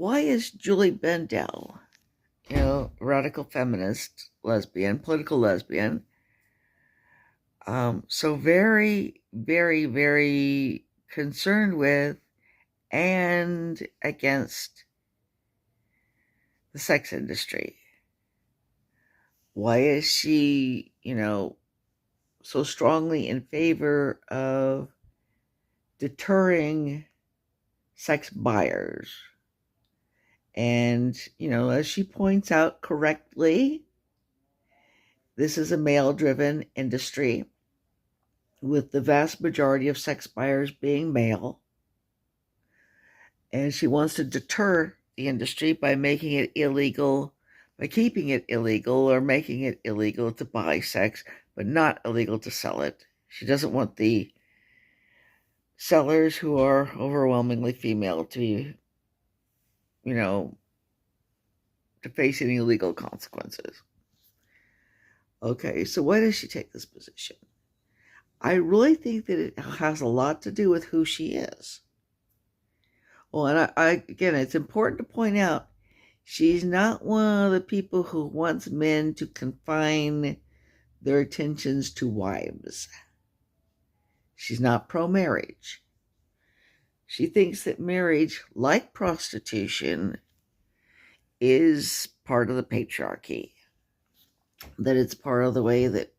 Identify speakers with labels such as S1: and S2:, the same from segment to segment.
S1: why is Julie Bindel, radical feminist, lesbian, political lesbian, so very, very, very concerned with and against the sex industry? Why is she, so strongly in favor of deterring sex buyers? And, as she points out correctly, this is a male driven industry with the vast majority of sex buyers being male. And she wants to deter the industry by making it illegal, by keeping it illegal or making it illegal to buy sex, but not illegal to sell it. She doesn't want the sellers, who are overwhelmingly female, to, to face any legal consequences. Okay, so why does she take this position? I really think that it has a lot to do with who she is. Well, and again, it's important to point out, she's not one of the people who wants men to confine their attentions to wives. She's not pro-marriage. She thinks that marriage, like prostitution, is part of the patriarchy, that it's part of the way that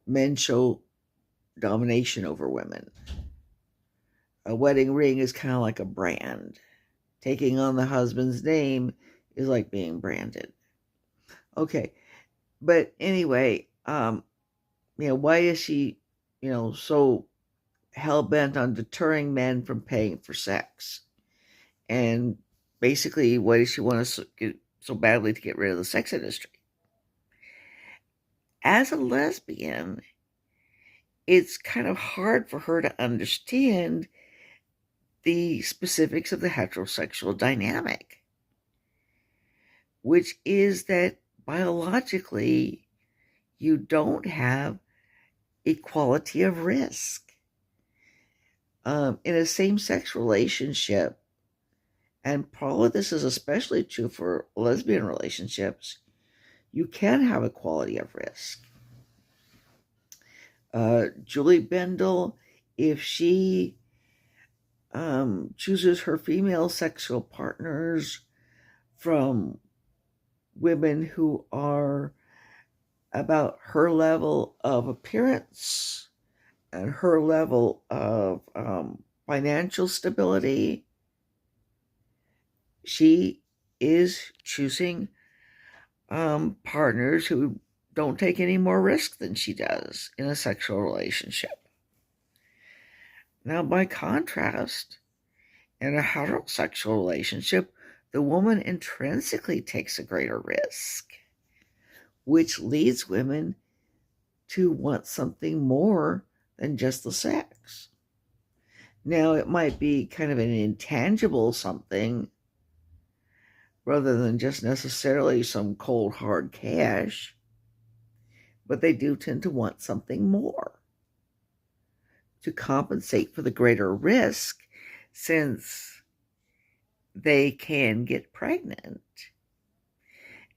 S1: men show domination over women. A wedding ring is kind of like a brand. Taking on the husband's name is like being branded. Okay, but anyway, why is she, so hell-bent on deterring men from paying for sex? And basically, why does she want to so badly to get rid of the sex industry? As a lesbian, it's kind of hard for her to understand the specifics of the heterosexual dynamic, which is that biologically you don't have equality of risk. In a same-sex relationship, and probably this is especially true for lesbian relationships, you can have equality of risk. Julie Bindel, if she chooses her female sexual partners from women who are about her level of appearance and her level of financial stability, she is choosing partners who don't take any more risk than she does in a sexual relationship. Now, by contrast, in a heterosexual relationship, the woman intrinsically takes a greater risk, which leads women to want something more than just the sex. Now, it might be kind of an intangible something rather than just necessarily some cold, hard cash, but they do tend to want something more to compensate for the greater risk, since they can get pregnant.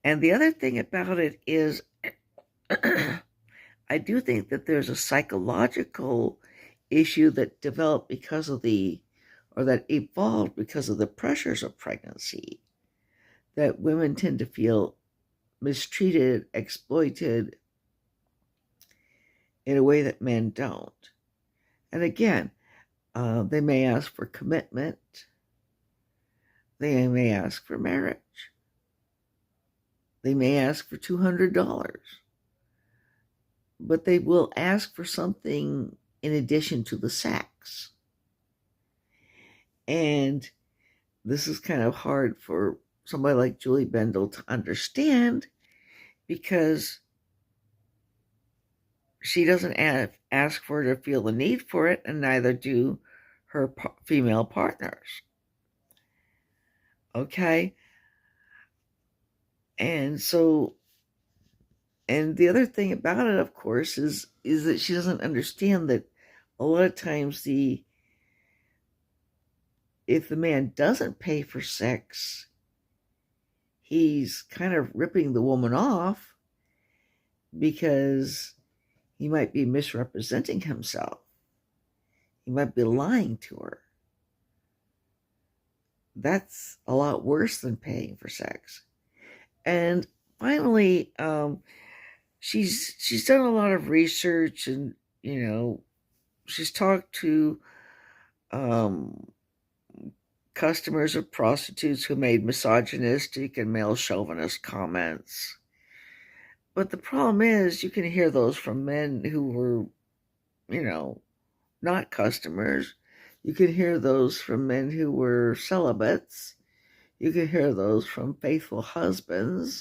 S1: And the other thing about it is, I do think that there's a psychological issue that developed that evolved because of the pressures of pregnancy, that women tend to feel mistreated, exploited in a way that men don't. And again, they may ask for commitment. They may ask for marriage. They may ask for $200. But they will ask for something in addition to the sex. And this is kind of hard for somebody like Julie Bindel to understand, because she doesn't ask for her to feel the need for it, and neither do her female partners. Okay? And so, and the other thing about it, of course, is that she doesn't understand that a lot of times if the man doesn't pay for sex, he's kind of ripping the woman off because he might be misrepresenting himself. He might be lying to her. That's a lot worse than paying for sex. And finally, she's done a lot of research, and she's talked to customers of prostitutes who made misogynistic and male chauvinist comments. But the problem is, you can hear those from men who were, not customers. You can hear those from men who were celibates. You can hear those from faithful husbands,